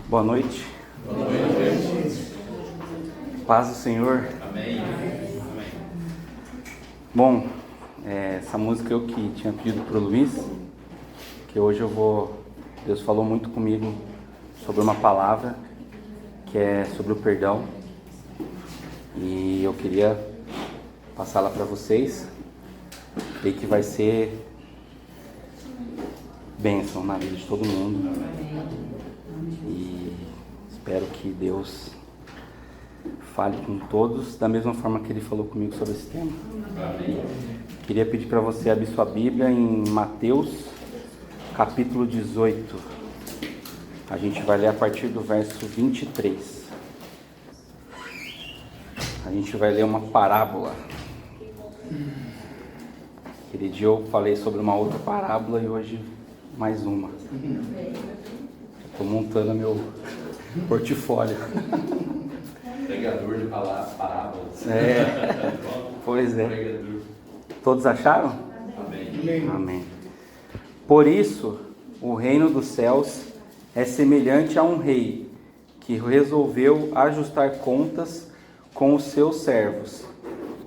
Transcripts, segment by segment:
Boa noite. Boa noite. Paz do Senhor. Amém. Bom, essa música eu que tinha pedido para o Luiz, que hoje Deus falou muito comigo sobre uma palavra que é sobre o perdão, e eu queria passá-la para vocês, e que vai ser bênção na vida de todo mundo. E espero que Deus fale com todos da mesma forma que Ele falou comigo sobre esse tema. Amém. Queria pedir para você abrir sua Bíblia em Mateus, capítulo 18. A gente vai ler a partir do verso 23. A gente vai ler uma parábola. Aquele dia eu falei sobre uma outra parábola e hoje mais uma. Estou montando meu portfólio. Pregador de parábolas. Pois é. Pregador. Todos acharam? Amém. Amém. Por isso, o reino dos céus é semelhante a um rei que resolveu ajustar contas com os seus servos,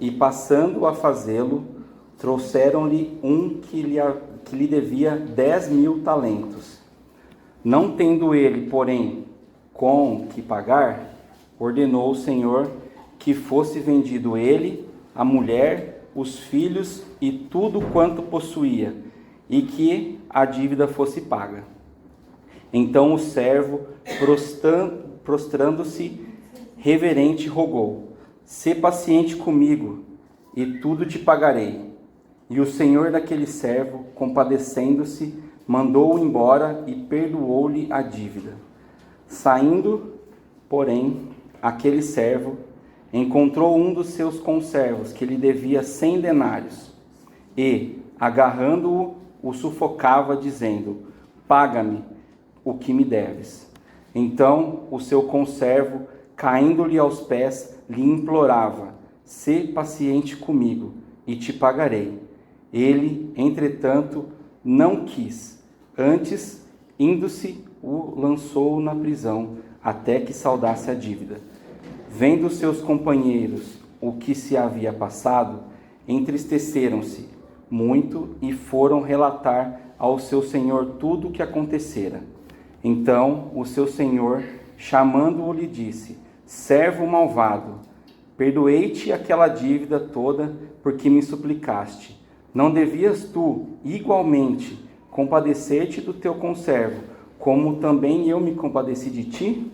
e passando a fazê-lo, trouxeram-lhe um que lhe devia 10.000 talentos. Não tendo ele, porém, com que pagar, ordenou o Senhor que fosse vendido ele, a mulher, os filhos e tudo quanto possuía, e que a dívida fosse paga. Então o servo, prostrando-se reverente, rogou: sê paciente comigo, e tudo te pagarei. E o senhor daquele servo, compadecendo-se, mandou-o embora e perdoou-lhe a dívida. Saindo, porém, aquele servo encontrou um dos seus conservos que lhe devia 100 denários e, agarrando-o, o sufocava, dizendo: paga-me o que me deves. Então o seu conservo, caindo-lhe aos pés, lhe implorava: sê paciente comigo e te pagarei. Ele, entretanto, não quis. Antes, indo-se, o lançou na prisão até que saldasse a dívida. Vendo seus companheiros o que se havia passado, entristeceram-se muito e foram relatar ao seu senhor tudo o que acontecera. Então o seu senhor, chamando-o, lhe disse: servo malvado, perdoei-te aquela dívida toda porque me suplicaste. Não devias tu, igualmente, compadecer-te do teu conservo, como também eu me compadeci de ti?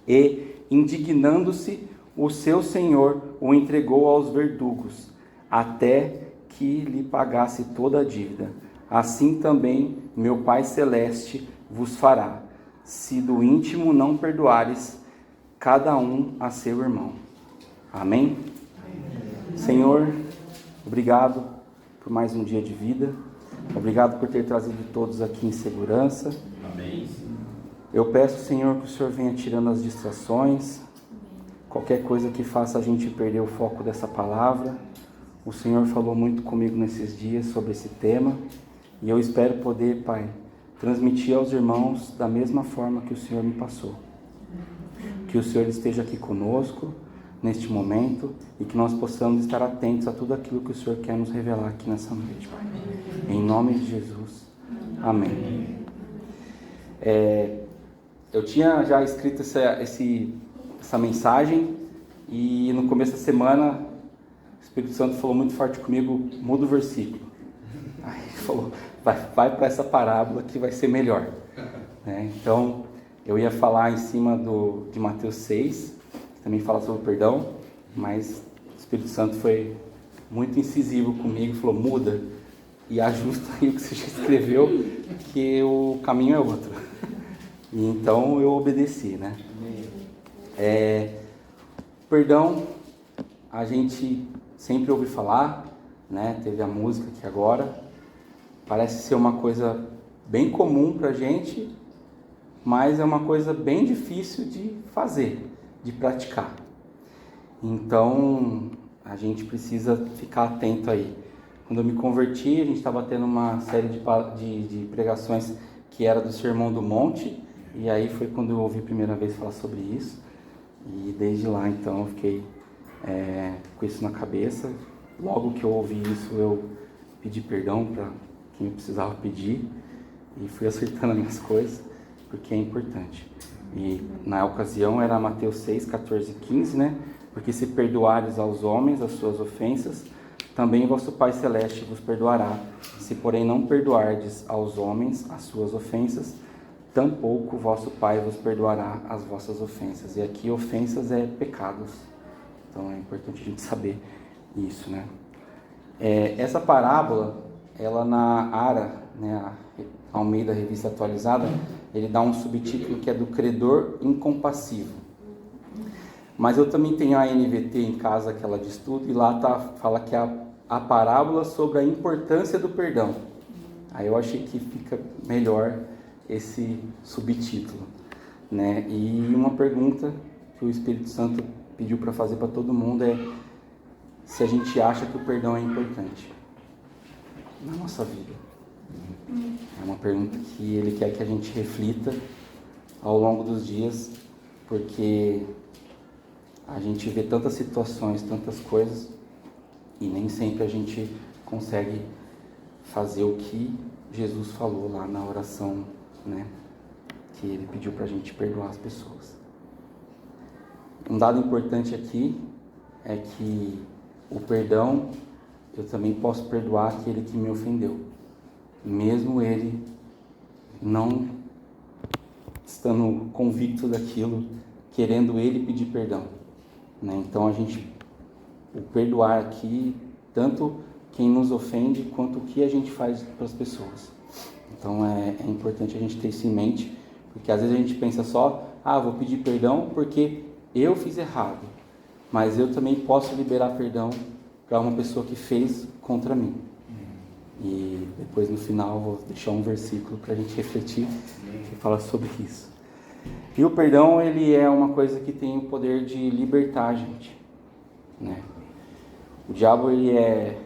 E, indignando-se, o seu senhor o entregou aos verdugos, até que lhe pagasse toda a dívida. Assim também meu Pai Celeste vos fará, se do íntimo não perdoares cada um a seu irmão. Amém? Senhor, obrigado por mais um dia de vida. Obrigado por ter trazido todos aqui em segurança. Amém. Eu peço, Senhor, que o Senhor venha tirando as distrações, qualquer coisa que faça a gente perder o foco dessa palavra. O Senhor falou muito comigo nesses dias sobre esse tema, e eu espero poder, Pai, transmitir aos irmãos da mesma forma que o Senhor me passou. Que o Senhor esteja aqui conosco neste momento e que nós possamos estar atentos a tudo aquilo que o Senhor quer nos revelar aqui nessa noite, Pai. Em nome de Jesus. Amém. Eu tinha já escrito essa mensagem, e no começo da semana o Espírito Santo falou muito forte comigo: muda o versículo. Aí ele falou: vai para essa parábola que vai ser melhor. Então eu ia falar em cima de Mateus 6, que também fala sobre o perdão, mas o Espírito Santo foi muito incisivo comigo, falou: muda e ajusta aí o que você já escreveu, que o caminho é outro. E então eu obedeci, né? Perdão, a gente sempre ouve falar, né? Teve a música aqui agora, parece ser uma coisa bem comum pra gente, mas é uma coisa bem difícil de fazer, de praticar. Então a gente precisa ficar atento aí. Quando eu me converti, a gente estava tendo uma série de pregações que era do Sermão do Monte, E aí foi quando eu ouvi a primeira vez falar sobre isso. E desde lá, então, eu fiquei com isso na cabeça. Logo que eu ouvi isso, eu pedi perdão para quem eu precisava pedir. E fui acertando as minhas coisas, porque é importante. E na ocasião era Mateus 6, 14 e 15, né? Porque se perdoares aos homens as suas ofensas, também vosso Pai Celeste vos perdoará. Se porém não perdoardes aos homens as suas ofensas, tampouco vosso Pai vos perdoará as vossas ofensas. E aqui ofensas é pecados. Então é importante a gente saber isso, né? Essa parábola, ela na ARA, né, a Almeida Revista Atualizada, ele dá um subtítulo que é do credor incompassivo. Mas eu também tenho a NVT em casa, que ela diz tudo, e lá fala que é a parábola sobre a importância do perdão. Aí eu achei que fica melhor esse subtítulo, né? E uma pergunta que o Espírito Santo pediu para fazer para todo mundo é se a gente acha que o perdão é importante na nossa vida. É uma pergunta que ele quer que a gente reflita ao longo dos dias, porque a gente vê tantas situações, tantas coisas, e nem sempre a gente consegue fazer o que Jesus falou lá na oração, né? Que ele pediu para a gente perdoar as pessoas. Um dado importante aqui é que o perdão, eu também posso perdoar aquele que me ofendeu, mesmo ele não estando convicto daquilo, querendo ele pedir perdão, né? Então o perdoar aqui, tanto quem nos ofende, quanto o que a gente faz para as pessoas. Então é importante a gente ter isso em mente, porque às vezes a gente pensa só, vou pedir perdão porque eu fiz errado, mas eu também posso liberar perdão para uma pessoa que fez contra mim. E depois no final vou deixar um versículo para a gente refletir, que fala sobre isso. E o perdão, ele é uma coisa que tem o poder de libertar a gente, né? O diabo, ele é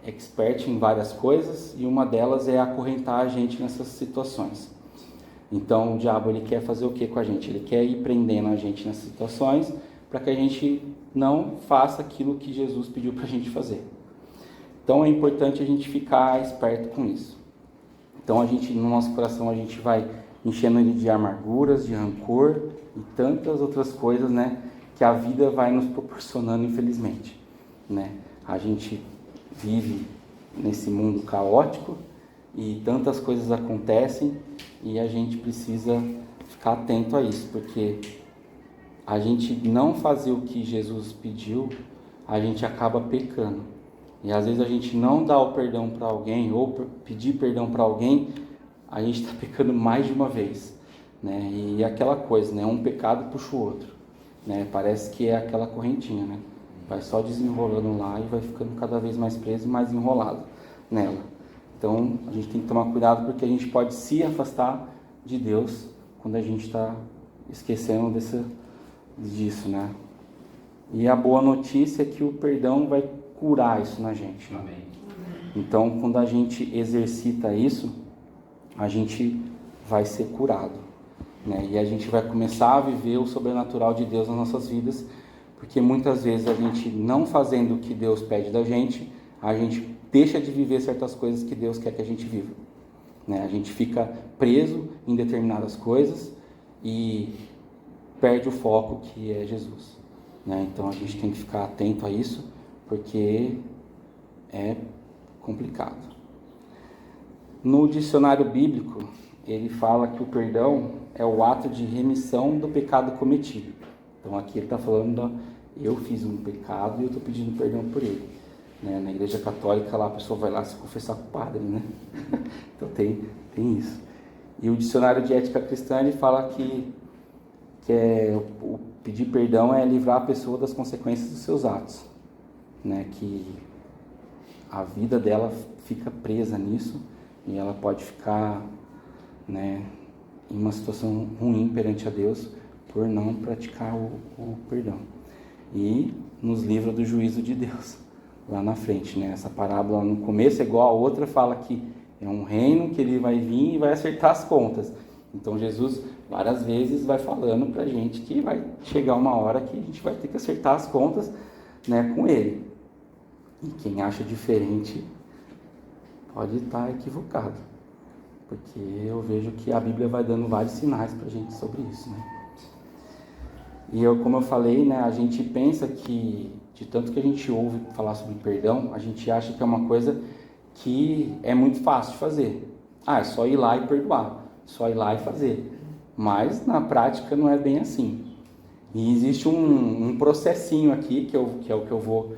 expert em várias coisas, e uma delas é acorrentar a gente nessas situações. Então o diabo, ele quer fazer o que com a gente? Ele quer ir prendendo a gente nessas situações para que a gente não faça aquilo que Jesus pediu para a gente fazer. Então é importante a gente ficar esperto com isso. Então no nosso coração, a gente vai enchendo ele de amarguras, de rancor e tantas outras coisas, né, que a vida vai nos proporcionando, infelizmente, né? A gente vive nesse mundo caótico e tantas coisas acontecem, e a gente precisa ficar atento a isso, porque a gente não fazer o que Jesus pediu, a gente acaba pecando. E às vezes a gente não dá o perdão para alguém, ou pedir perdão para alguém, a gente está pecando mais de uma vez, né? E aquela coisa, né? Um pecado puxa o outro, né? Parece que é aquela correntinha, né? Vai só desenrolando lá e vai ficando cada vez mais preso e mais enrolado nela. Então a gente tem que tomar cuidado, porque a gente pode se afastar de Deus quando a gente está esquecendo disso, né? E a boa notícia é que o perdão vai curar isso na gente. Amém. Então, quando a gente exercita isso, a gente vai ser curado, né? E a gente vai começar a viver o sobrenatural de Deus nas nossas vidas, porque muitas vezes a gente, não fazendo o que Deus pede da gente, a gente deixa de viver certas coisas que Deus quer que a gente viva, né? A gente fica preso em determinadas coisas e perde o foco, que é Jesus, né? Então a gente tem que ficar atento a isso, porque é complicado. No dicionário bíblico, ele fala que o perdão é o ato de remissão do pecado cometido. Então aqui ele está falando, eu fiz um pecado e eu estou pedindo perdão por ele, né? Na igreja católica, lá a pessoa vai lá se confessar com o padre, né? Então tem isso. E o dicionário de ética cristã, ele fala que o pedir perdão é livrar a pessoa das consequências dos seus atos, né? Que a vida dela fica presa nisso e ela pode ficar, né, em uma situação ruim perante a Deus por não praticar o perdão. E nos livra do juízo de Deus lá na frente, né? Essa parábola no começo é igual a outra, fala que é um reino que ele vai vir e vai acertar as contas. Então Jesus várias vezes vai falando para a gente que vai chegar uma hora que a gente vai ter que acertar as contas, né, com Ele. E quem acha diferente pode estar equivocado, porque eu vejo que a Bíblia vai dando vários sinais para a gente sobre isso, né? E como eu falei, né, a gente pensa que, de tanto que a gente ouve falar sobre perdão, a gente acha que é uma coisa que é muito fácil de fazer. É só ir lá e perdoar, só ir lá e fazer. Mas na prática não é bem assim. E existe um processinho aqui, que é o que eu vou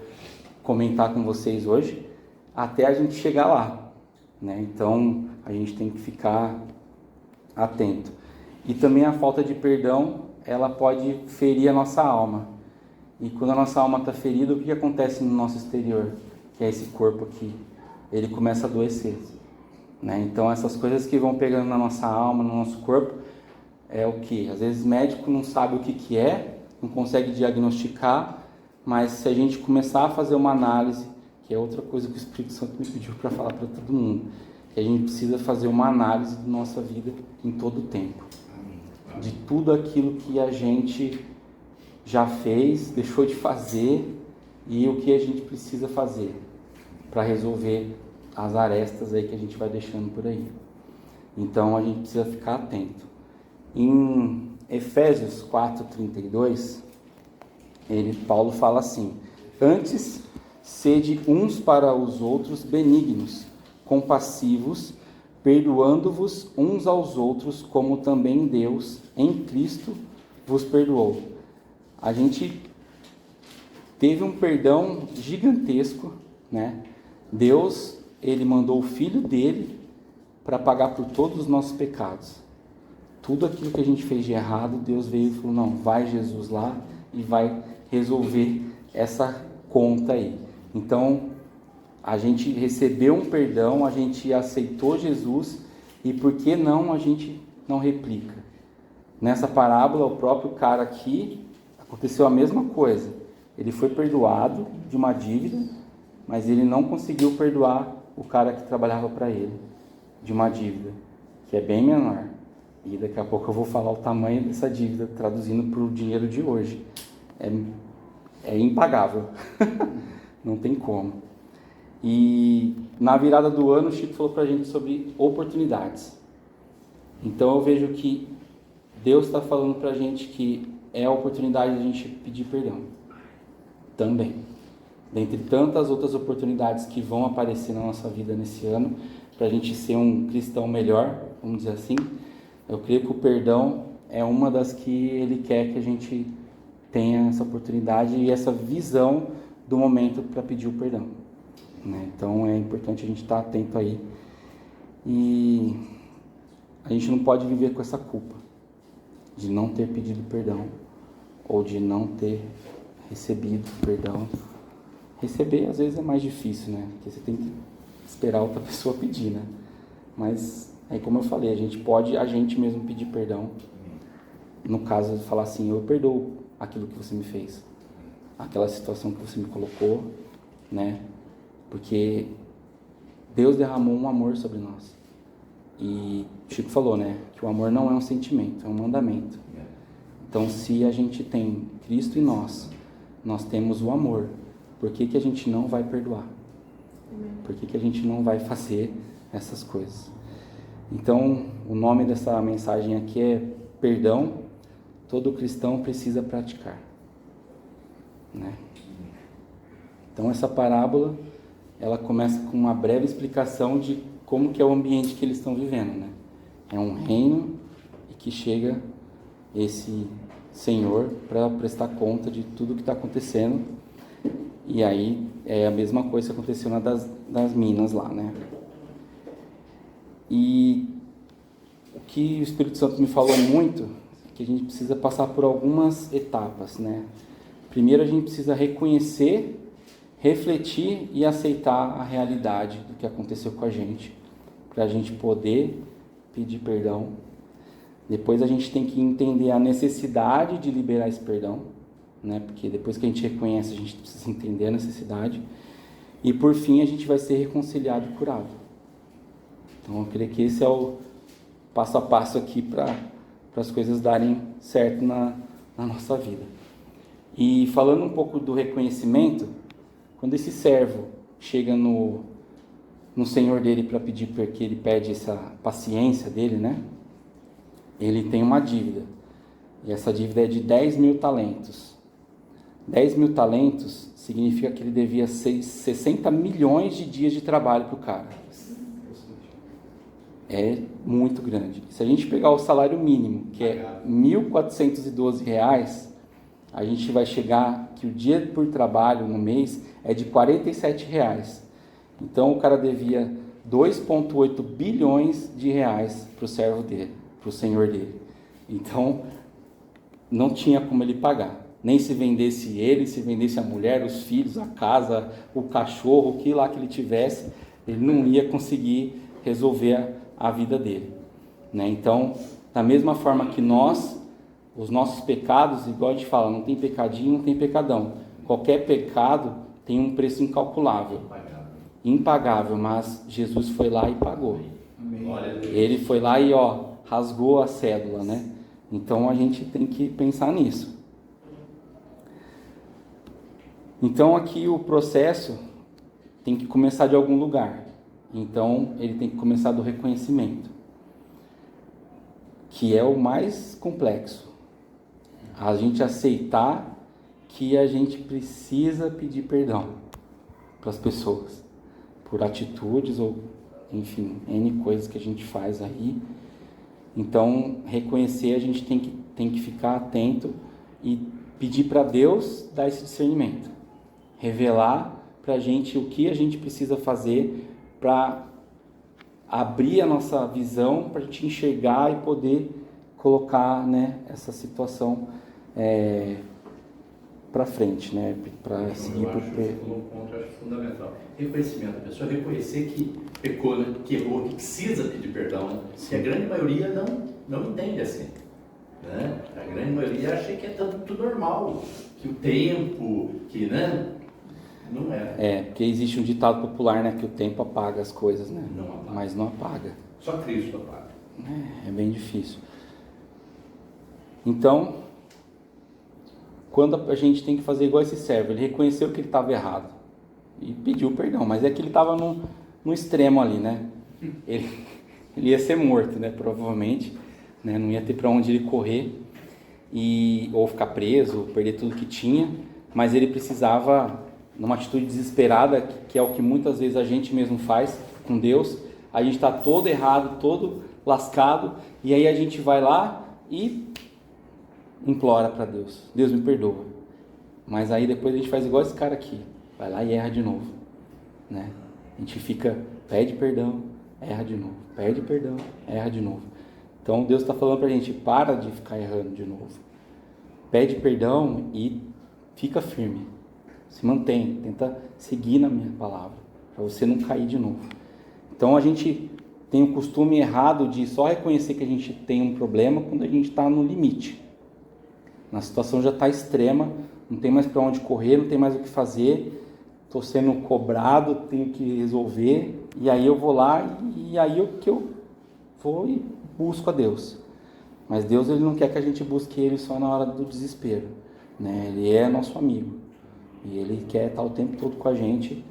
comentar com vocês hoje, até a gente chegar lá, né? Então a gente tem que ficar atento. E também a falta de perdão, ela pode ferir a nossa alma. E quando a nossa alma está ferida, o que acontece no nosso exterior? Que é esse corpo aqui. Ele começa a adoecer, né? Então essas coisas que vão pegando na nossa alma, no nosso corpo, é o que? Às vezes o médico não sabe o que é, não consegue diagnosticar, mas se a gente começar a fazer uma análise, que é outra coisa que o Espírito Santo me pediu para falar para todo mundo, que a gente precisa fazer uma análise da nossa vida em todo o tempo. De tudo aquilo que a gente já fez, deixou de fazer e o que a gente precisa fazer para resolver as arestas aí que a gente vai deixando por aí. Então a gente precisa ficar atento. Em Efésios 4:32, Paulo fala assim: antes, sede uns para os outros benignos, compassivos, perdoando-vos uns aos outros, como também Deus, em Cristo, vos perdoou. A gente teve um perdão gigantesco, né? Deus, Ele mandou o Filho dele para pagar por todos os nossos pecados. Tudo aquilo que a gente fez de errado, Deus veio e falou: não, vai Jesus lá e vai resolver essa conta aí. Então, a gente recebeu um perdão, a gente aceitou Jesus, e por que não a gente não replica? Nessa parábola, o próprio cara aqui, aconteceu a mesma coisa. Ele foi perdoado de uma dívida, mas ele não conseguiu perdoar o cara que trabalhava para ele de uma dívida, que é bem menor. E daqui a pouco eu vou falar o tamanho dessa dívida, traduzindo para o dinheiro de hoje. É impagável. Não tem como. E na virada do ano, o Chico falou para a gente sobre oportunidades. Então eu vejo que Deus está falando para a gente que é a oportunidade de a gente pedir perdão. Também. Dentre tantas outras oportunidades que vão aparecer na nossa vida nesse ano, para a gente ser um cristão melhor, vamos dizer assim, eu creio que o perdão é uma das que Ele quer que a gente tenha essa oportunidade e essa visão do momento para pedir o perdão, né? Então é importante a gente estar atento aí. E a gente não pode viver com essa culpa de não ter pedido perdão ou de não ter recebido perdão. Receber às vezes é mais difícil, né? Porque você tem que esperar outra pessoa pedir, né? Mas aí, como eu falei, a gente mesmo pedir perdão. No caso de falar assim: eu perdoo aquilo que você me fez, aquela situação que você me colocou, né? Porque Deus derramou um amor sobre nós. E Chico falou, né, que o amor não é um sentimento, é um mandamento. Então, se a gente tem Cristo em nós temos o amor, por que a gente não vai perdoar? Por que a gente não vai fazer essas coisas? Então, o nome dessa mensagem aqui é perdão, todo cristão precisa praticar, né? Então, essa parábola, ela começa com uma breve explicação de como que é o ambiente que eles estão vivendo, né? É um reino e que chega esse Senhor para prestar conta de tudo que está acontecendo. E aí é a mesma coisa que aconteceu na das minas lá, né? E o que o Espírito Santo me falou muito é que a gente precisa passar por algumas etapas, né? Primeiro a gente precisa reconhecer, refletir e aceitar a realidade do que aconteceu com a gente, para a gente poder pedir perdão. Depois a gente tem que entender a necessidade de liberar esse perdão, né? Porque depois que a gente reconhece, a gente precisa entender a necessidade. E por fim a gente vai ser reconciliado e curado. Então eu creio que esse é passo a passo aqui para as coisas darem certo na nossa vida. E falando um pouco do reconhecimento, quando esse servo chega no senhor dele para pedir, porque ele pede essa paciência dele, né? Ele tem uma dívida, e essa dívida é de 10.000 talentos. 10.000 talentos significa que ele devia 60 milhões de dias de trabalho para o cara. É muito grande. Se a gente pegar o salário mínimo, que é R$ 1.412, a gente vai chegar que o dia por trabalho no mês é de R$ 47. Então o cara devia 2,8 bilhões de reais para o servo dele, para o senhor dele. Então não tinha como ele pagar. Nem se vendesse ele, se vendesse a mulher, os filhos, a casa, o cachorro, o que lá que ele tivesse, ele não ia conseguir resolver a vida dele, né? Então, da mesma forma que nós, os nossos pecados, igual a gente fala, não tem pecadinho, não tem pecadão. Qualquer pecado tem um preço incalculável, impagável, mas Jesus foi lá e pagou. Ele foi lá e rasgou a cédula, né? Então a gente tem que pensar nisso. Então aqui o processo tem que começar de algum lugar. Então ele tem que começar do reconhecimento, que é o mais complexo. A gente aceitar que a gente precisa pedir perdão para as pessoas, por atitudes ou, enfim, N coisas que a gente faz aí. Então, reconhecer, a gente tem que ficar atento e pedir para Deus dar esse discernimento. Revelar para a gente o que a gente precisa fazer para abrir a nossa visão, para a gente enxergar e poder colocar, né, essa situação para frente, né, para seguir por um ponto eu acho fundamental. Reconhecimento, a pessoa reconhecer que pecou, né, que errou, que precisa pedir perdão, né? Que a grande maioria não entende assim, né? A grande maioria acha que é tudo normal, que o tempo, que, né, não é. Porque existe um ditado popular, né, que o tempo apaga as coisas, né? Não apaga. Mas não apaga. Só Cristo apaga. É bem difícil. Então, quando a gente tem que fazer igual esse servo, ele reconheceu que ele estava errado e pediu perdão, mas é que ele estava no extremo ali, né? Ele ia ser morto, né? Provavelmente, né? Não ia ter para onde ele correr ou ficar preso, perder tudo que tinha, mas ele precisava, numa atitude desesperada, que é o que muitas vezes a gente mesmo faz com Deus. A gente está todo errado, todo lascado, e aí a gente vai lá e implora para Deus: Deus, me perdoa. Mas aí depois a gente faz igual esse cara aqui, vai lá e erra de novo, né? A gente pede perdão, erra de novo, pede perdão, erra de novo. Então Deus está falando para a gente: para de ficar errando de novo, pede perdão e fica firme, se mantém, tenta seguir na minha palavra, para você não cair de novo. Então a gente tem o costume errado de só reconhecer que a gente tem um problema quando a gente está no limite. A situação já está extrema, não tem mais para onde correr, não tem mais o que fazer, estou sendo cobrado, tenho que resolver, e aí eu vou lá e aí eu vou e busco a Deus. Mas Deus, ele não quer que a gente busque Ele só na hora do desespero, né? Ele é nosso amigo e Ele quer estar o tempo todo com a gente,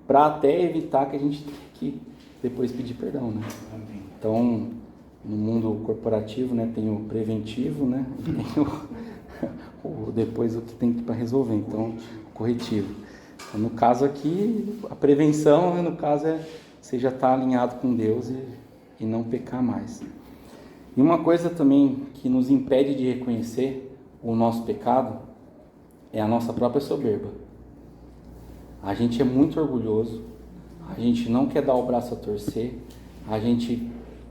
para até evitar que a gente tenha que depois pedir perdão, né? Então, no mundo corporativo, né, tem o preventivo, né, e tem depois o que tem para resolver, então, o corretivo. No caso aqui, a prevenção, né, no caso, você já está alinhado com Deus e não pecar mais. E uma coisa também que nos impede de reconhecer o nosso pecado é a nossa própria soberba. A gente é muito orgulhoso, a gente não quer dar o braço a torcer, a gente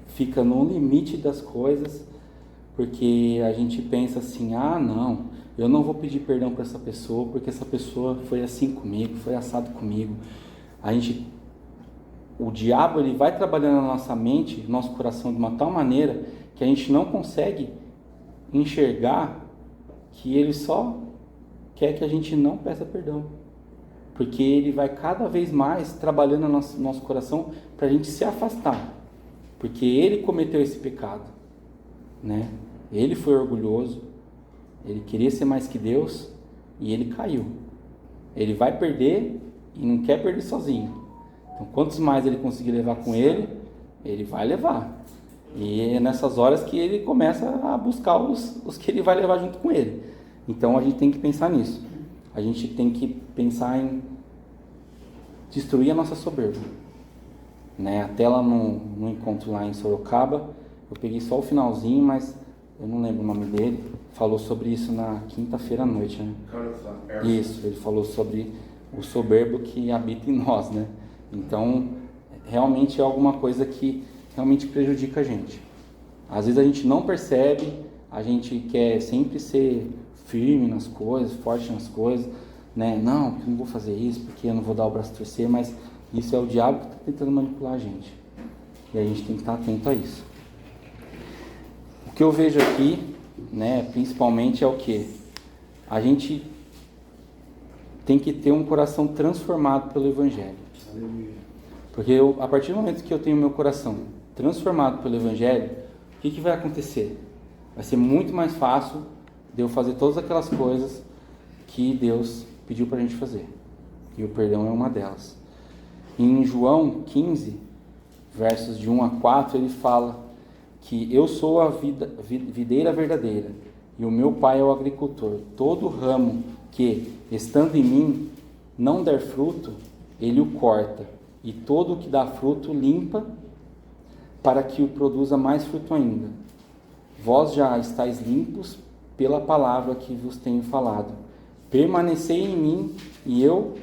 fica no limite das coisas, porque a gente pensa assim: não, eu não vou pedir perdão para essa pessoa, porque essa pessoa foi assim comigo, foi assado comigo. O diabo, ele vai trabalhando na nossa mente, no nosso coração, de uma tal maneira que a gente não consegue enxergar que ele só quer que a gente não peça perdão, porque ele vai cada vez mais trabalhando no nosso coração para a gente se afastar. porque ele cometeu esse pecado, né? Ele foi orgulhoso, ele queria ser mais que Deus e ele caiu. Ele vai perder e não quer perder sozinho. Então, quantos mais ele conseguir levar com ele, ele vai levar. E é nessas horas que ele começa a buscar os que ele vai levar junto com ele. Então, a gente tem que pensar nisso. A gente tem que pensar em destruir a nossa soberba, né? Até lá no encontro lá em Sorocaba, eu peguei só o finalzinho, mas eu não lembro o nome dele. Falou sobre isso na quinta-feira à noite, né? Isso, ele falou sobre o soberbo que habita em nós, né? Então, realmente é alguma coisa que realmente prejudica a gente. Às vezes a gente não percebe, a gente quer sempre ser firme nas coisas, forte nas coisas, né? Não, eu não vou fazer isso porque eu não vou dar o braço a torcer, mas isso é o diabo que está tentando manipular a gente. E a gente tem que estar atento a isso. O que eu vejo aqui, né, principalmente é o que? A gente tem que ter um coração transformado pelo Evangelho. Porque a partir do momento que eu tenho meu coração transformado pelo Evangelho, o que vai acontecer? Vai ser muito mais fácil de eu fazer todas aquelas coisas que Deus pediu para a gente fazer. E o perdão é uma delas. Em João 15, versos de 1 a 4, ele fala que eu sou a videira verdadeira e o meu pai é o agricultor. Todo ramo que, estando em mim, não der fruto, ele o corta, e todo o que dá fruto limpa, para que o produza mais fruto ainda. Vós já estáis limpos pela palavra que vos tenho falado. Permanecei em mim, e eu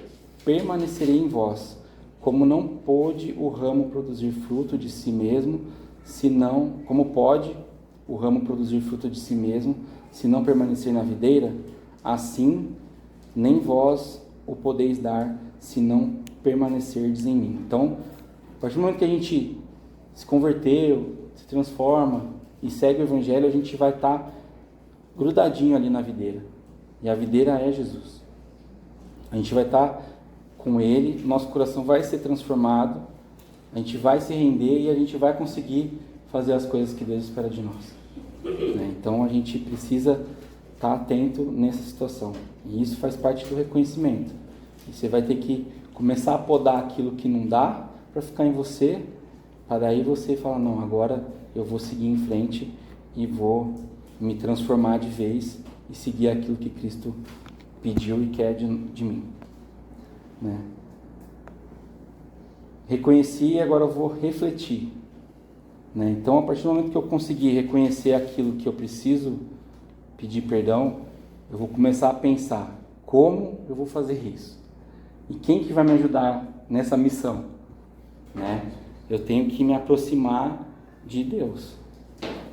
permanecerei em vós. Como não pode o ramo produzir fruto de si mesmo, como pode o ramo produzir fruto de si mesmo, se não permanecer na videira, assim nem vós o podeis dar, se não permanecerdes em mim. Então, a partir do momento que a gente se converteu, se transforma e segue o Evangelho, a gente vai estar grudadinho ali na videira. E a videira é Jesus. A gente vai estar com Ele, nosso coração vai ser transformado, a gente vai se render e a gente vai conseguir fazer as coisas que Deus espera de nós. Né? Então, a gente precisa estar atento nessa situação. E isso faz parte do reconhecimento. E você vai ter que começar a podar aquilo que não dá para ficar em você, para daí você falar, não, agora eu vou seguir em frente e vou me transformar de vez e seguir aquilo que Cristo pediu e quer de mim. Né? Reconheci e agora eu vou refletir. Né? Então, a partir do momento que eu conseguir reconhecer aquilo que eu preciso pedir perdão, eu vou começar a pensar como eu vou fazer isso. E quem que vai me ajudar nessa missão? Né? Eu tenho que me aproximar de Deus,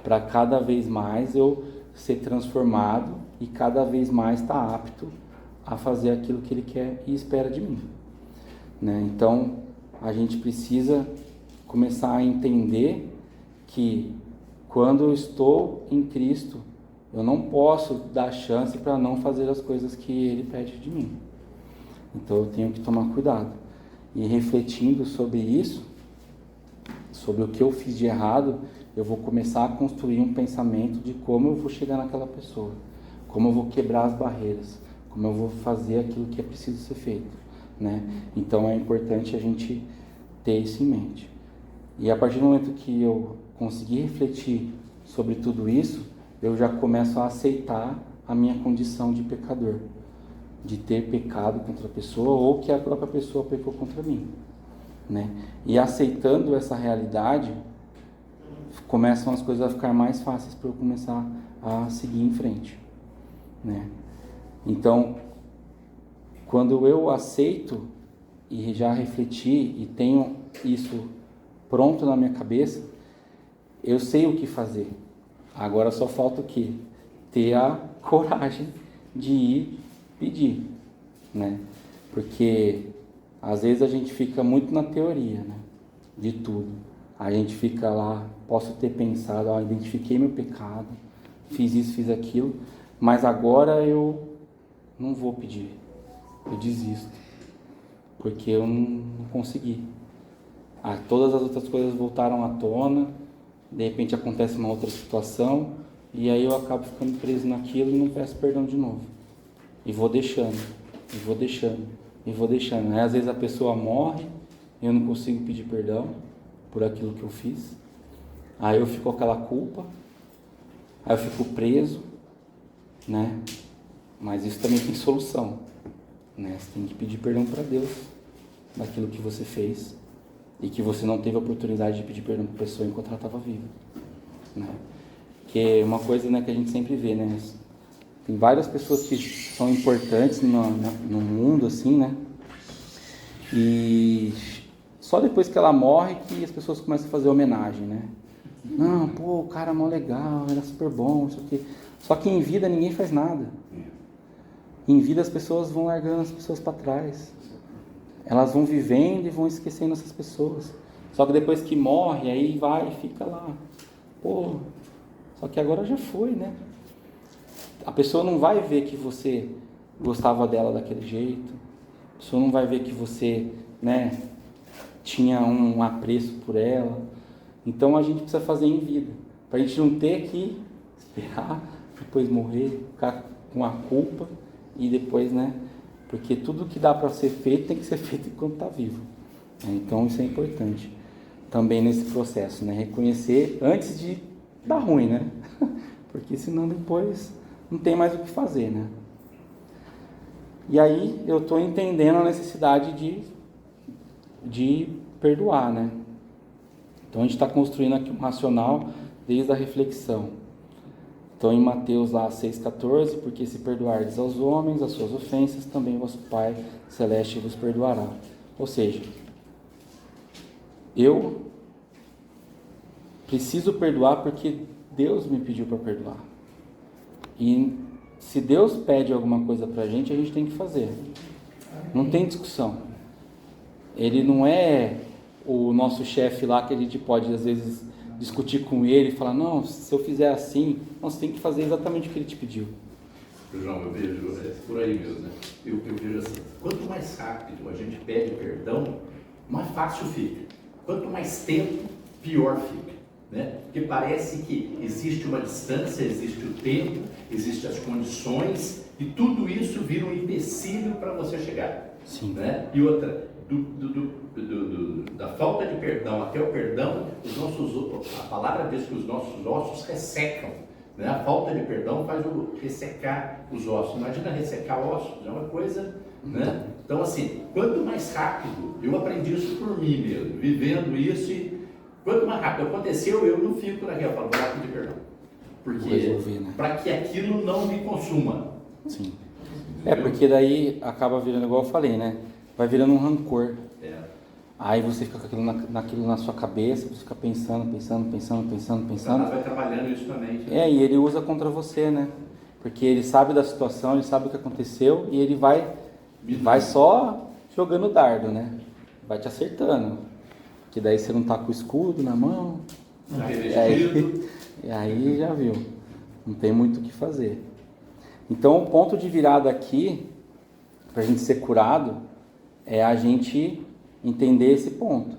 para cada vez mais eu ser transformado e cada vez mais estar apto a fazer aquilo que Ele quer e espera de mim. Né? Então, a gente precisa começar a entender que quando eu estou em Cristo, eu não posso dar chance para não fazer as coisas que Ele pede de mim. Então eu tenho que tomar cuidado. E refletindo sobre isso, sobre o que eu fiz de errado, eu vou começar a construir um pensamento de como eu vou chegar naquela pessoa, como eu vou quebrar as barreiras, como eu vou fazer aquilo que é preciso ser feito. Né? Então é importante a gente ter isso em mente. E a partir do momento que eu conseguir refletir sobre tudo isso, eu já começo a aceitar a minha condição de pecador, de ter pecado contra a pessoa ou que a própria pessoa pecou contra mim. Né? E aceitando essa realidade, começam as coisas a ficar mais fáceis para eu começar a seguir em frente. Né? Então, quando eu aceito e já refleti e tenho isso pronto na minha cabeça, eu sei o que fazer. Agora só falta o quê? Ter a coragem de ir pedir, né? Porque às vezes a gente fica muito na teoria, né? De tudo. A gente fica lá, posso ter pensado, identifiquei meu pecado, fiz isso, fiz aquilo, mas agora eu não vou pedir, eu desisto, porque eu não consegui. todas as outras coisas voltaram à tona, de repente acontece uma outra situação, e aí eu acabo ficando preso naquilo e não peço perdão de novo. E vou deixando, e vou deixando, e vou deixando. Aí às vezes a pessoa morre, eu não consigo pedir perdão por aquilo que eu fiz. Aí eu fico com aquela culpa, aí eu fico preso, né? Mas isso também tem solução, né? Você tem que pedir perdão para Deus daquilo que você fez e que você não teve a oportunidade de pedir perdão para a pessoa enquanto ela estava viva, né? Que é uma coisa, né, que a gente sempre vê, né? Tem várias pessoas que são importantes no mundo, assim, né? E só depois que ela morre que as pessoas começam a fazer homenagem, né? Não, pô, o cara é mó legal, era super bom, isso aqui. Só que em vida ninguém faz nada. Em vida as pessoas vão largando as pessoas para trás. Elas vão vivendo e vão esquecendo essas pessoas. Só que depois que morre, aí vai e fica lá. Pô, só que agora já foi, né? A pessoa não vai ver que você gostava dela daquele jeito. A pessoa não vai ver que você, né, tinha um apreço por ela. Então a gente precisa fazer em vida. Para a gente não ter que esperar, depois morrer, ficar com a culpa e depois, né? Porque tudo que dá para ser feito tem que ser feito enquanto está vivo. Então isso é importante também nesse processo, né? Reconhecer antes de dar ruim, né? Porque senão depois não tem mais o que fazer, né? E aí eu estou entendendo a necessidade de perdoar, né? Então a gente está construindo aqui um racional desde a reflexão. Então em Mateus lá 6,14, porque se perdoardes aos homens as suas ofensas, também vosso Pai Celeste vos perdoará. Ou seja, eu preciso perdoar porque Deus me pediu para perdoar. E se Deus pede alguma coisa para a gente tem que fazer. Não tem discussão. Ele não é o nosso chefe lá que a gente pode às vezes discutir com ele e falar, não, se eu fizer assim, não, você tem que fazer exatamente o que ele te pediu. João, eu vejo por aí mesmo, né? Eu vejo assim, quanto mais rápido a gente pede perdão, mais fácil fica. Quanto mais tempo, pior fica, né? Porque parece que existe uma distância, existe o tempo, existem as condições e tudo isso vira um empecilho para você chegar. Sim. Né? E outra, da falta de perdão até o perdão, a palavra diz que os nossos ossos ressecam. Né? A falta de perdão faz ressecar os ossos. Imagina ressecar ossos, é uma coisa, né? Então assim, quanto mais rápido, eu aprendi isso por mim mesmo, vivendo isso, e quanto mais rápido aconteceu, eu não fico naquela, vou lá pedir perdão. Porque, né? Para que aquilo não me consuma. Sim. Porque daí acaba virando, igual eu falei, né? Vai virando um rancor. Aí você fica com naquilo na sua cabeça, você fica pensando. Satanás vai trabalhando isso também. E ele usa contra você, né? Porque ele sabe da situação, ele sabe o que aconteceu e ele vai só jogando dardo, né? Vai te acertando. Que daí você não tá com o escudo na mão. E aí já viu. Não tem muito o que fazer. Então o ponto de virada aqui, pra gente ser curado, é a gente entender esse ponto,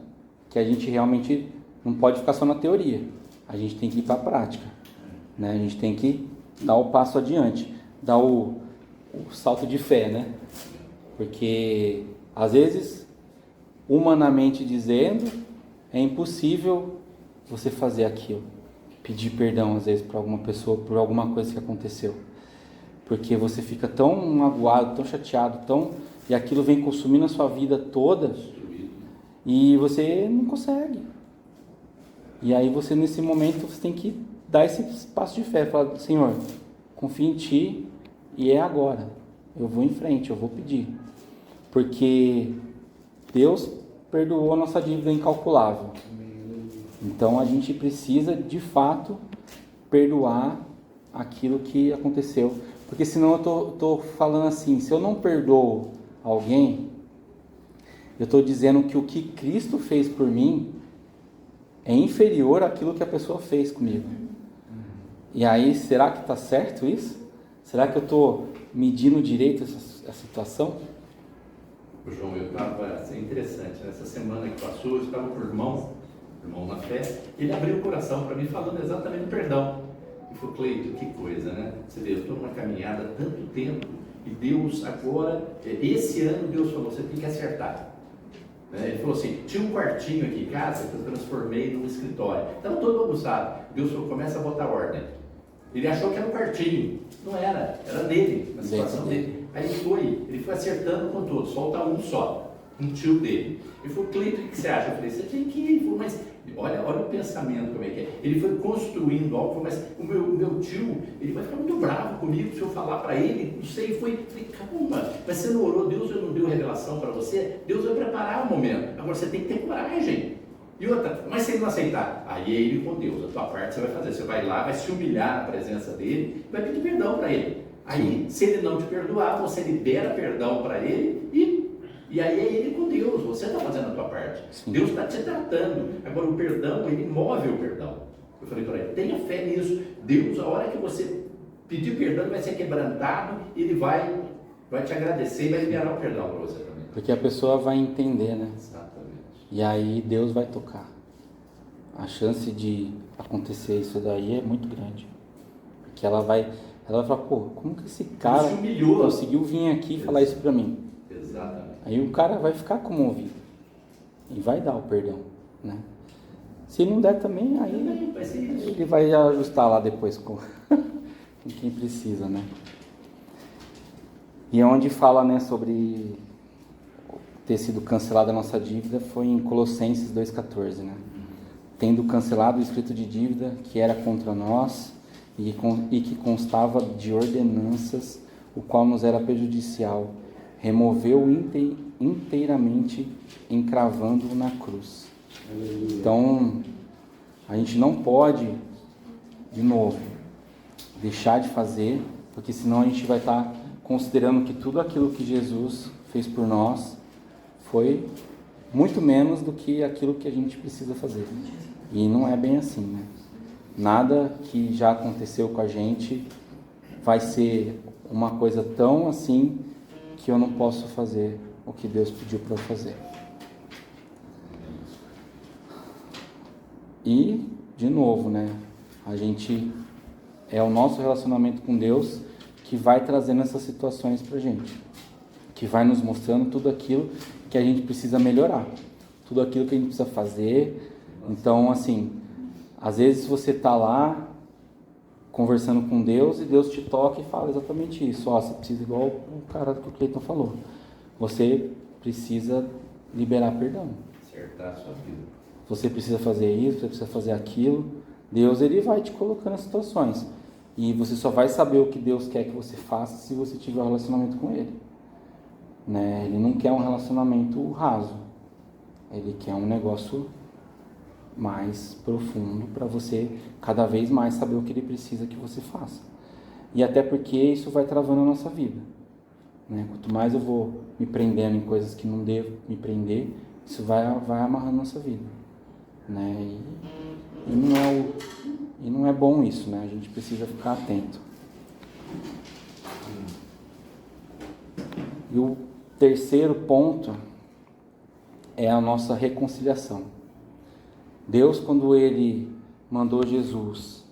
que a gente realmente não pode ficar só na teoria, a gente tem que ir para a prática, né? A gente tem que dar o passo adiante, dar o salto de fé, né? Porque às vezes, humanamente dizendo, é impossível você fazer aquilo, pedir perdão às vezes para alguma pessoa por alguma coisa que aconteceu, porque você fica tão magoado, tão chateado, e aquilo vem consumindo a sua vida toda e você não consegue. E aí você, nesse momento, você tem que dar esse passo de fé, falar, Senhor, confio em Ti e é agora. Eu vou em frente, eu vou pedir. Porque Deus perdoou a nossa dívida incalculável. Então a gente precisa, de fato, perdoar aquilo que aconteceu. Porque senão eu tô falando assim, se eu não perdoo alguém, eu estou dizendo que o que Cristo fez por mim é inferior àquilo que a pessoa fez comigo. E aí, será que está certo isso? Será que eu estou medindo direito essa situação? O João, eu estava, assim, interessante, nessa semana que passou, eu estava com o irmão na fé, ele abriu o coração para mim falando exatamente do perdão. E falou, Cleito, que coisa, né? Você vê, eu estou numa caminhada há tanto tempo, e Deus agora, esse ano Deus falou, você tem que acertar. Ele falou assim, tinha um quartinho aqui em casa que eu transformei num escritório. Estava todo bagunçado. Deus falou, começa a botar ordem. Ele achou que era um quartinho. Não era, era nele, na situação dele. Aí ele foi acertando com todos, falta um só, um tio dele. Ele falou, Cleito, o que você acha? Eu falei, você tem que ir. Ele falou, mas olha o pensamento como é que é. Ele foi construindo algo, mas o meu tio, ele vai ficar muito bravo comigo se eu falar para ele, não sei, falei, calma, mas você não orou, Deus não deu revelação para você, Deus vai preparar o momento, agora você tem que ter coragem. E outra, mas se ele não aceitar, aí é ele com Deus, a tua parte você vai fazer, você vai lá, vai se humilhar na presença dele, vai pedir perdão para ele. Aí, se ele não te perdoar, você libera perdão para ele e aí é ele com Deus, você está fazendo a tua parte. Sim. Deus está te tratando. Agora o perdão, ele move o perdão. Eu falei para ele, tenha fé nisso. Deus, a hora que você pedir perdão, ele vai ser quebrantado, ele vai te agradecer e vai liberar o perdão para você também. Porque a pessoa vai entender, né? Exatamente. E aí Deus vai tocar. A chance de acontecer isso daí é muito grande. Porque ela vai falar, pô, como que esse cara conseguiu vir aqui e falar isso para mim? Exatamente. Aí o cara vai ficar comovido e vai dar o perdão, né? Se não der também, aí ele vai ajustar lá depois com quem precisa, né? E onde fala, né, sobre ter sido cancelada a nossa dívida foi em Colossenses 2,14, né? Tendo cancelado o escrito de dívida que era contra nós e que constava de ordenanças, o qual nos era prejudicial, removeu inteiramente, encravando-o na cruz. Então, a gente não pode, de novo, deixar de fazer, porque senão a gente vai estar considerando que tudo aquilo que Jesus fez por nós foi muito menos do que aquilo que a gente precisa fazer. E não é bem assim, né? Nada que já aconteceu com a gente vai ser uma coisa tão assim que eu não posso fazer o que Deus pediu para eu fazer. E, de novo, né? É o nosso relacionamento com Deus que vai trazendo essas situações pra gente. Que vai nos mostrando tudo aquilo que a gente precisa melhorar. Tudo aquilo que a gente precisa fazer. Então, assim, às vezes você tá lá conversando com Deus e Deus te toca e fala exatamente isso. Ó, você precisa, igual o cara que o Cleiton falou, você precisa liberar perdão. Acertar a sua vida. Você precisa fazer isso, você precisa fazer aquilo. Deus, ele vai te colocando em situações. E você só vai saber o que Deus quer que você faça se você tiver um relacionamento com Ele. Né? Ele não quer um relacionamento raso. Ele quer um negócio mais profundo para você cada vez mais saber o que Ele precisa que você faça. E até porque isso vai travando a nossa vida. Né? Quanto mais eu vou me prendendo em coisas que não devo me prender, isso vai amarrando a nossa vida. Né? E não é bom isso, né? A gente precisa ficar atento. E o terceiro ponto é a nossa reconciliação. Deus, quando Ele mandou Jesus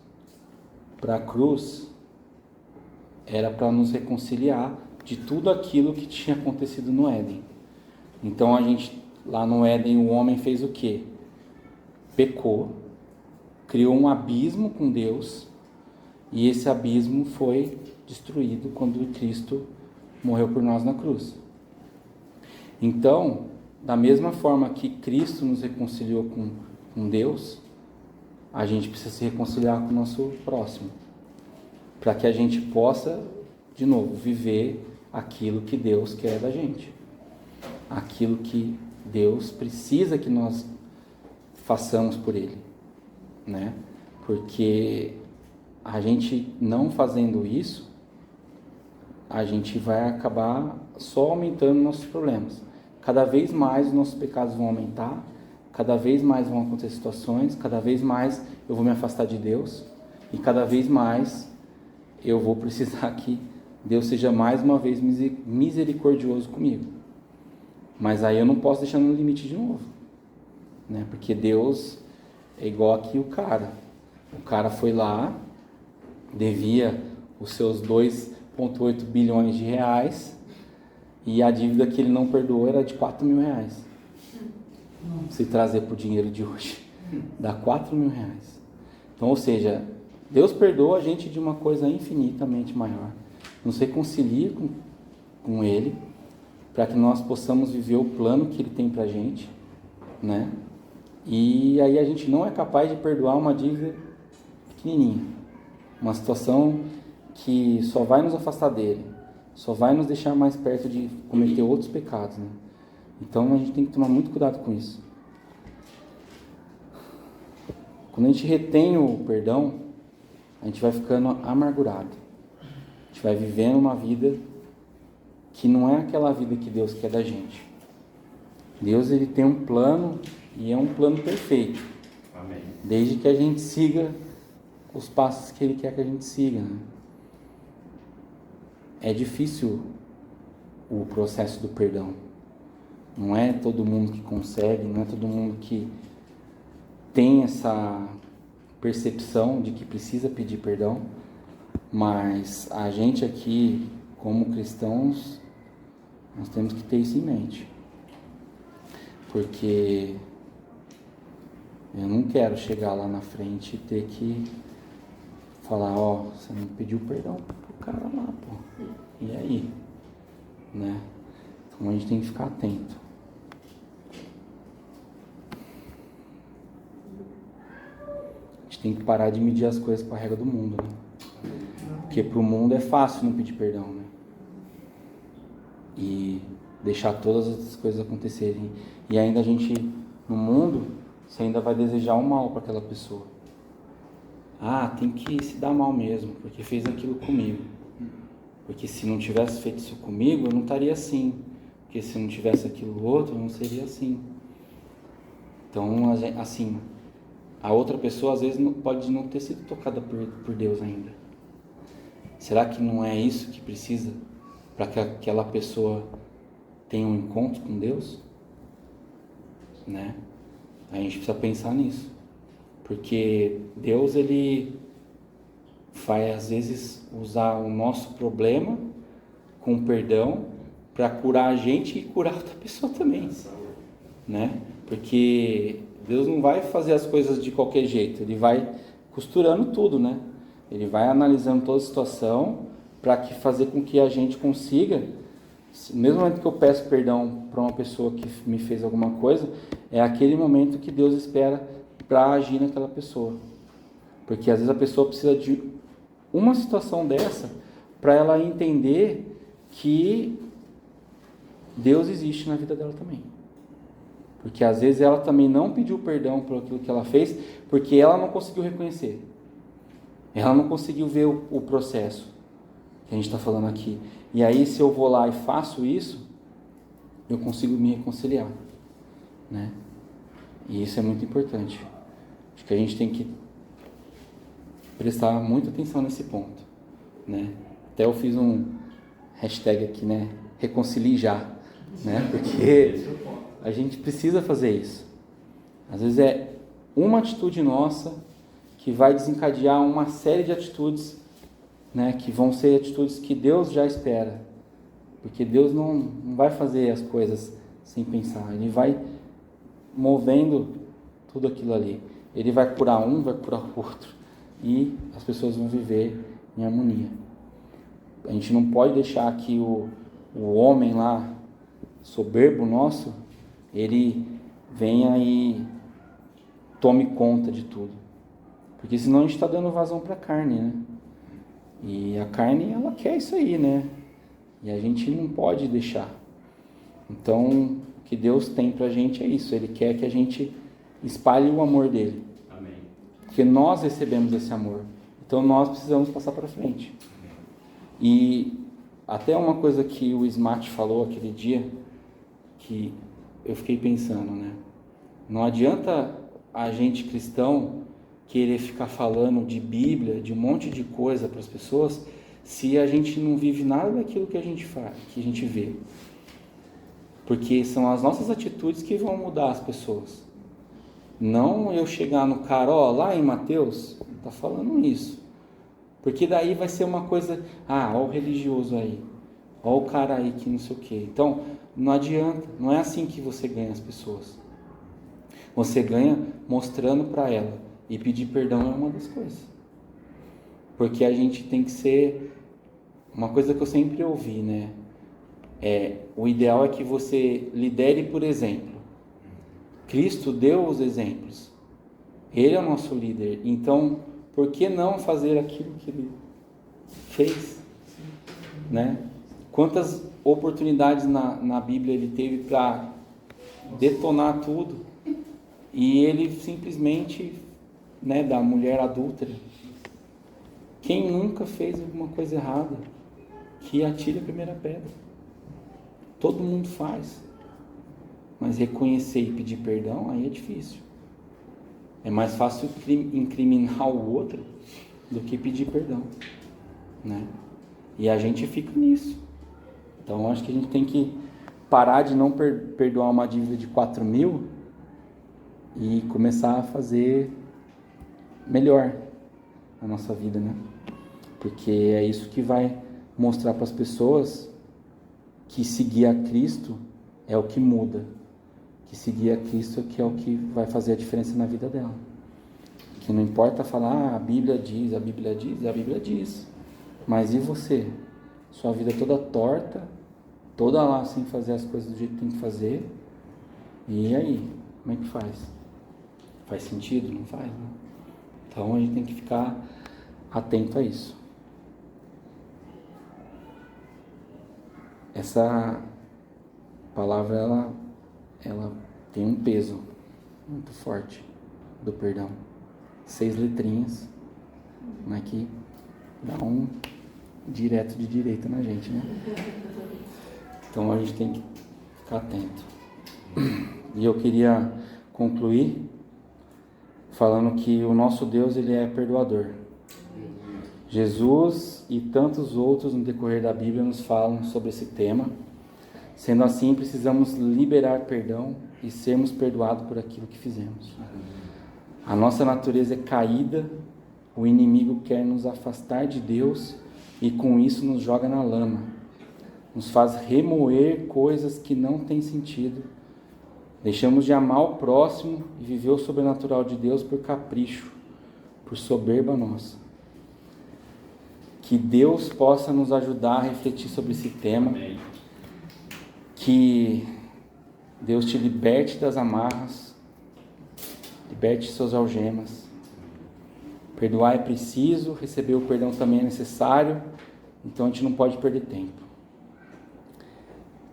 para a cruz, era para nos reconciliar de tudo aquilo que tinha acontecido no Éden. Então, lá no Éden, o homem fez o quê? Pecou, criou um abismo com Deus, e esse abismo foi destruído quando Cristo morreu por nós na cruz. Então, da mesma forma que Cristo nos reconciliou com Deus, a gente precisa se reconciliar com o nosso próximo, para que a gente possa, de novo, viver aquilo que Deus quer da gente, aquilo que Deus precisa que nós façamos por Ele, né? Porque a gente não fazendo isso, a gente vai acabar só aumentando nossos problemas. Cada vez mais os nossos pecados vão aumentar, cada vez mais vão acontecer situações, cada vez mais eu vou me afastar de Deus e cada vez mais eu vou precisar que Deus seja mais uma vez misericordioso comigo. Mas aí eu não posso deixar no limite de novo, né? Porque Deus é igual aqui o cara. O cara foi lá, devia os seus 2,8 bilhões de reais e a dívida que ele não perdoou era de 4 mil reais. Se trazer para o dinheiro de hoje, dá 4 mil reais. Então, ou seja, Deus perdoa a gente de uma coisa infinitamente maior. Nos reconcilia com Ele, para que nós possamos viver o plano que Ele tem para a gente, né? E aí a gente não é capaz de perdoar uma dívida pequenininha, uma situação que só vai nos afastar dele, só vai nos deixar mais perto de cometer outros pecados, né? Então a gente tem que tomar muito cuidado com isso. Quando a gente retém o perdão, a gente vai ficando amargurado. A gente vai vivendo uma vida que não é aquela vida que Deus quer da gente. Deus, ele tem um plano e é um plano perfeito. Amém. Desde que a gente siga os passos que Ele quer que a gente siga, né? É difícil o processo do perdão. Não é todo mundo que consegue, não é todo mundo que tem essa percepção de que precisa pedir perdão, mas a gente aqui, como cristãos, nós temos que ter isso em mente. Porque eu não quero chegar lá na frente e ter que falar, ó, você não pediu perdão pro cara lá, pô. E aí? Né? Então a gente tem que ficar atento. A gente tem que parar de medir as coisas com a regra do mundo, né? Porque pro mundo é fácil não pedir perdão, né? E deixar todas as coisas acontecerem. E ainda a gente, no mundo, você ainda vai desejar o mal para aquela pessoa. Ah, tem que se dar mal mesmo, porque fez aquilo comigo. Porque se não tivesse feito isso comigo, eu não estaria assim. Porque se não tivesse aquilo outro, eu não seria assim. Então, assim, a outra pessoa às vezes pode não ter sido tocada por Deus ainda. Será que não é isso que precisa para que aquela pessoa tenha um encontro com Deus? Né? A gente precisa pensar nisso. Porque Deus, ele vai às vezes usar o nosso problema com perdão para curar a gente e curar outra pessoa também, né? Porque Deus não vai fazer as coisas de qualquer jeito, ele vai costurando tudo, né? Ele vai analisando toda a situação para fazer com que a gente consiga, no mesmo momento que eu peço perdão para uma pessoa que me fez alguma coisa, é aquele momento que Deus espera para agir naquela pessoa. Porque às vezes a pessoa precisa de uma situação dessa para ela entender que Deus existe na vida dela também. Porque às vezes ela também não pediu perdão por aquilo que ela fez, porque ela não conseguiu reconhecer. Ela não conseguiu ver o processo que a gente está falando aqui. E aí, se eu vou lá e faço isso, eu consigo me reconciliar, né? E isso é muito importante. Acho que a gente tem que prestar muita atenção nesse ponto, né? Até eu fiz um hashtag aqui, né? Reconcilie já, né? Porque a gente precisa fazer isso. Às vezes é uma atitude nossa que vai desencadear uma série de atitudes, né? Que vão ser atitudes que Deus já espera. Porque Deus não vai fazer as coisas sem pensar. Ele vai movendo tudo aquilo ali. Ele vai curar um, vai curar o outro. E as pessoas vão viver em harmonia. A gente não pode deixar que o homem lá, soberbo nosso, ele venha e tome conta de tudo. Porque senão a gente está dando vazão para a carne, né? E a carne, ela quer isso aí, né? E a gente não pode deixar. Então, o que Deus tem pra gente é isso. Ele quer que a gente espalhe o amor dele. Amém. Porque nós recebemos esse amor. Então, nós precisamos passar para frente. E até uma coisa que o Smart falou aquele dia, que eu fiquei pensando, né? Não adianta a gente cristão querer ficar falando de Bíblia, de um monte de coisa para as pessoas, se a gente não vive nada daquilo que a gente faz, que a gente vê. Porque são as nossas atitudes que vão mudar as pessoas. Não eu chegar no cara, lá em Mateus, está falando isso. Porque daí vai ser uma coisa, ó o religioso aí, ó o cara aí que não sei o quê. Então, não adianta, não é assim que você ganha as pessoas. Você ganha mostrando para ela, e pedir perdão é uma das coisas. Porque a gente tem que ser, uma coisa que eu sempre ouvi, né? O ideal é que você lidere por exemplo. Cristo deu os exemplos. Ele é o nosso líder. Então, por que não fazer aquilo que ele fez? Né? Quantas oportunidades na Bíblia ele teve para detonar tudo e ele simplesmente, né, da mulher adúltera. Quem nunca fez alguma coisa errada, que atire a primeira pedra. Todo mundo faz, mas reconhecer e pedir perdão, aí é difícil. É mais fácil incriminar o outro do que pedir perdão, né? E a gente fica nisso. Então acho que a gente tem que parar de não perdoar uma dívida de 4.000 e começar a fazer melhor a nossa vida, né? Porque é isso que vai mostrar para as pessoas que seguir a Cristo é o que muda. Que seguir a Cristo é o que vai fazer a diferença na vida dela. Que não importa falar, a Bíblia diz, a Bíblia diz, a Bíblia diz. Mas e você? Sua vida toda torta, toda lá sem fazer as coisas do jeito que tem que fazer. E aí? Como é que faz? Faz sentido? Não faz, né? Então a gente tem que ficar atento a isso. Essa palavra, ela tem um peso muito forte do perdão. 6 letrinhas, mas que dá um direto de direita na gente, né? Então a gente tem que ficar atento. E eu queria concluir falando que o nosso Deus, ele é perdoador. Jesus e tantos outros no decorrer da Bíblia nos falam sobre esse tema. Sendo assim, precisamos liberar perdão e sermos perdoados por aquilo que fizemos. A nossa natureza é caída, o inimigo quer nos afastar de Deus e com isso nos joga na lama. Nos faz remoer coisas que não têm sentido. Deixamos de amar o próximo e viver o sobrenatural de Deus por capricho, por soberba nossa. Que Deus possa nos ajudar a refletir sobre esse tema. Amém. Que Deus te liberte das amarras, liberte suas algemas. Perdoar é preciso, receber o perdão também é necessário, então a gente não pode perder tempo.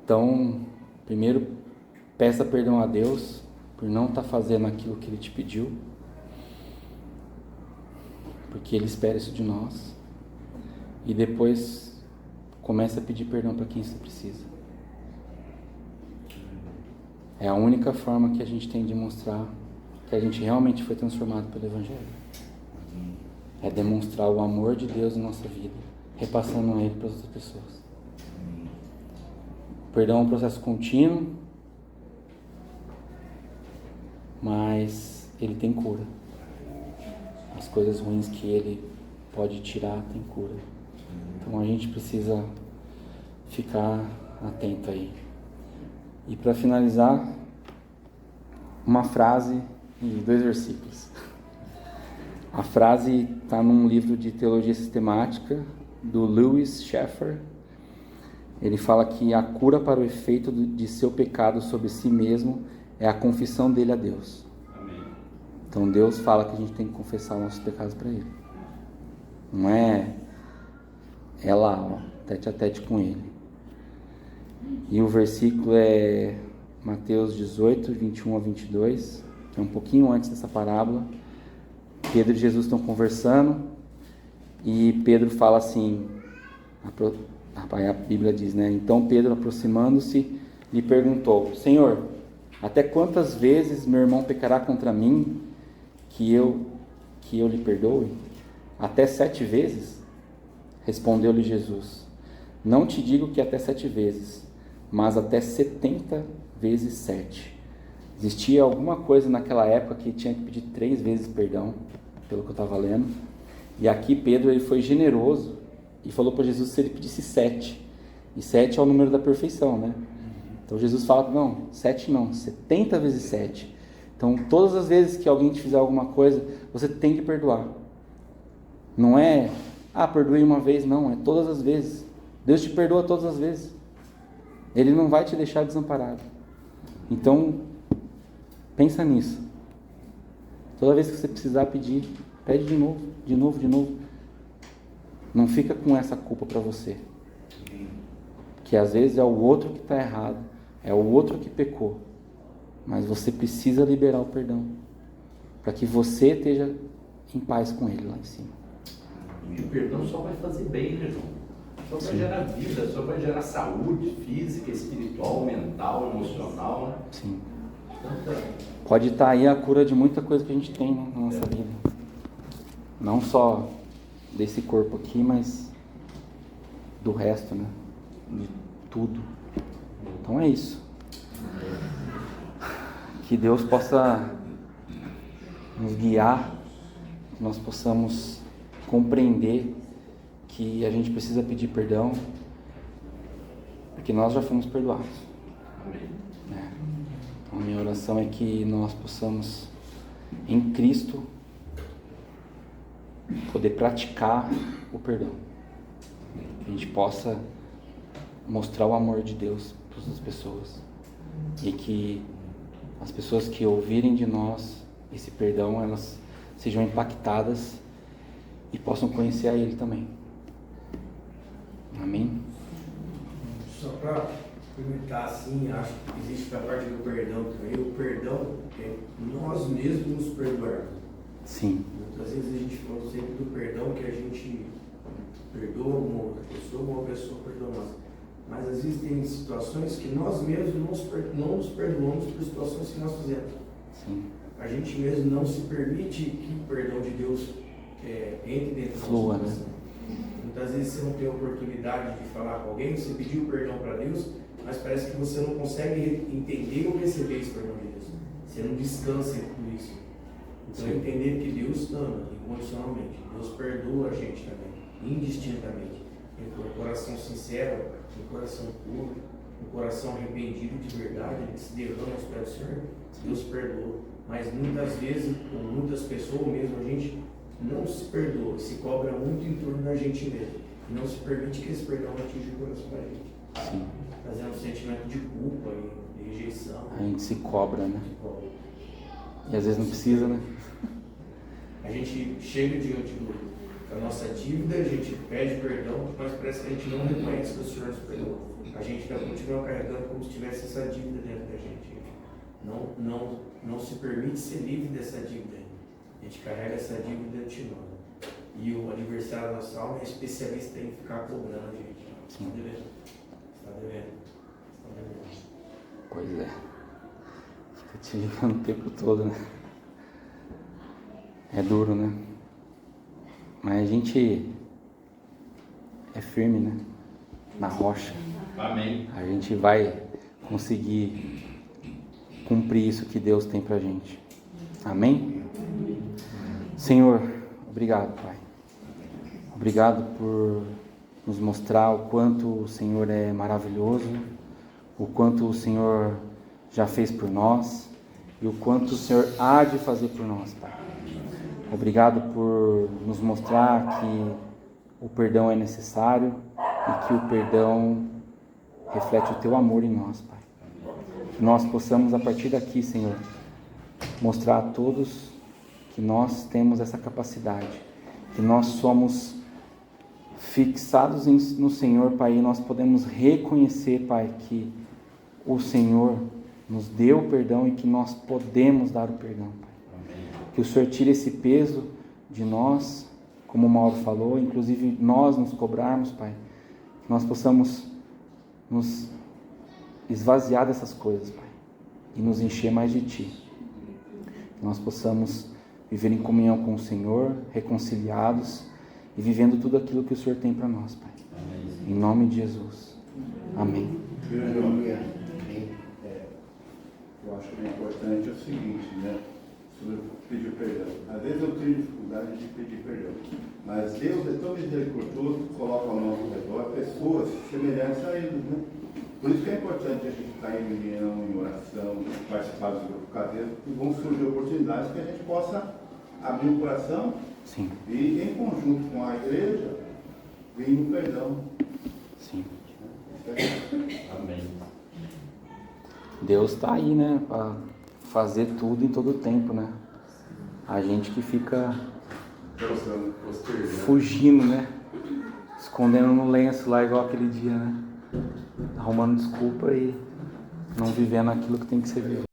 Então, primeiro, peça perdão a Deus por não estar fazendo aquilo que Ele te pediu, porque Ele espera isso de nós. E depois, comece a pedir perdão para quem você precisa. É a única forma que a gente tem de mostrar que a gente realmente foi transformado pelo Evangelho. É demonstrar o amor de Deus na nossa vida, repassando ele para as outras pessoas. O perdão é um processo contínuo, mas ele tem cura. As coisas ruins que ele pode tirar tem cura. Então a gente precisa ficar atento aí. E para finalizar, uma frase e 2 versículos. A frase está num livro de teologia sistemática do Lewis Schaeffer. Ele fala que a cura para o efeito de seu pecado sobre si mesmo é a confissão dele a Deus. Amém. Então Deus fala que a gente tem que confessar nossos pecados para Ele. Não é lá, tete a tete com Ele. E o versículo é Mateus 18, 21 a 22, que é um pouquinho antes dessa parábola. Pedro e Jesus estão conversando e Pedro fala assim, a Bíblia diz, né? Então Pedro, aproximando-se, lhe perguntou: Senhor, até quantas vezes meu irmão pecará contra mim que eu lhe perdoe? Até 7 vezes? Respondeu-lhe Jesus: Não te digo que até 7 vezes, mas até 70 vezes 7. Existia alguma coisa naquela época que tinha que pedir 3 vezes perdão, pelo que eu estava lendo. E aqui Pedro ele foi generoso e falou para Jesus se ele pedisse 7. E 7 é o número da perfeição, né? Então Jesus fala, não, 7 não, 70 vezes 7. Então todas as vezes que alguém te fizer alguma coisa, você tem que perdoar. Não é, perdoei uma vez, não, é todas as vezes. Deus te perdoa todas as vezes. Ele não vai te deixar desamparado. Então, pensa nisso. Toda vez que você precisar pedir, pede de novo, de novo, de novo. Não fica com essa culpa para você. Que às vezes é o outro que está errado, é o outro que pecou. Mas você precisa liberar o perdão, para que você esteja em paz com ele lá em cima. E o perdão só vai fazer bem, né, João? Só vai gerar vida, só vai gerar saúde física, espiritual, mental, emocional, né? Sim. Pode estar aí a cura de muita coisa que a gente tem, né, na nossa vida. Não só desse corpo aqui, mas do resto, né? De tudo. Então é isso. Que Deus possa nos guiar, que nós possamos compreender que a gente precisa pedir perdão, porque nós já fomos perdoados. Amém. A minha oração é que nós possamos, em Cristo, poder praticar o perdão. Que a gente possa mostrar o amor de Deus para as pessoas. E que as pessoas que ouvirem de nós esse perdão, elas sejam impactadas e possam conhecer a Ele também. Amém? Só para perguntar assim, acho que existe a parte do perdão também. O perdão é nós mesmos nos perdoarmos. Sim. Muitas vezes a gente fala sempre do perdão, que a gente perdoa uma outra pessoa, uma pessoa perdoa nós. Mas existem situações que nós mesmos não nos perdoamos por situações que nós fizemos. Sim. A gente mesmo não se permite que o perdão de Deus entre dentro da Flua, nossa situação. Muitas vezes você não tem a oportunidade de falar com alguém, você pediu perdão para Deus, mas parece que você não consegue entender ou receber esse perdão de Deus. Você não descansa com isso. Então entender que Deus ama incondicionalmente. Deus perdoa a gente também, indistintamente. Com o coração sincero, com o coração puro, com o coração arrependido de verdade, ele se derrama aos pés do Senhor, Deus perdoa. Mas muitas vezes, com muitas pessoas mesmo, a gente não se perdoa, se cobra muito em torno da gente mesmo. E não se permite que esse perdão atinja o coração da gente. Sim. Trazendo um sentimento de culpa e de rejeição. A gente se cobra, né? Se cobra. E às vezes não precisa, né? A gente chega diante da nossa dívida, a gente pede perdão, mas parece que a gente não reconhece que o Senhor nos perdoa. A gente ainda continua carregando como se tivesse essa dívida dentro da gente. Não se permite ser livre dessa dívida. A gente carrega essa dívida de nós. E o adversário da nossa alma é especialista em ficar cobrando a gente. Está devendo. Está devendo. Está devendo. Pois é. Fica te ligando o tempo todo, né? É duro, né? Mas a gente é firme, né? Na rocha. Amém. A gente vai conseguir cumprir isso que Deus tem pra gente. Amém? Senhor, obrigado, Pai. Obrigado por nos mostrar o quanto o Senhor é maravilhoso, o quanto o Senhor já fez por nós e o quanto o Senhor há de fazer por nós, Pai. Obrigado por nos mostrar que o perdão é necessário e que o perdão reflete o Teu amor em nós, Pai. Que nós possamos, a partir daqui, Senhor, mostrar a todos que nós temos essa capacidade, que nós somos fixados no Senhor, Pai, e nós podemos reconhecer, Pai, que o Senhor nos deu o perdão e que nós podemos dar o perdão, Pai. Que o Senhor tire esse peso de nós, como o Mauro falou, inclusive nós nos cobrarmos, Pai, que nós possamos nos esvaziar dessas coisas, Pai, e nos encher mais de Ti. Que nós possamos viver em comunhão com o Senhor, reconciliados e vivendo tudo aquilo que o Senhor tem para nós, Pai. Em nome de Jesus. Amém. Eu acho que é importante o seguinte, né? Sobre pedir perdão. Às vezes eu tenho dificuldade de pedir perdão, mas Deus é tão misericordioso que coloca ao nosso redor pessoas semelhantes a Ele, né? Por isso que é importante a gente estar em reunião, em oração, participar dos grupos caseiros, que vão surgir oportunidades que a gente possa abrir o coração. Sim. E em conjunto com a igreja, vir no perdão. Sim. Amém. Deus está aí, né, para fazer tudo em todo tempo, né? A gente que fica fugindo, né? Escondendo no lenço lá, igual aquele dia, né? Arrumando desculpa e não vivendo aquilo que tem que ser vivido.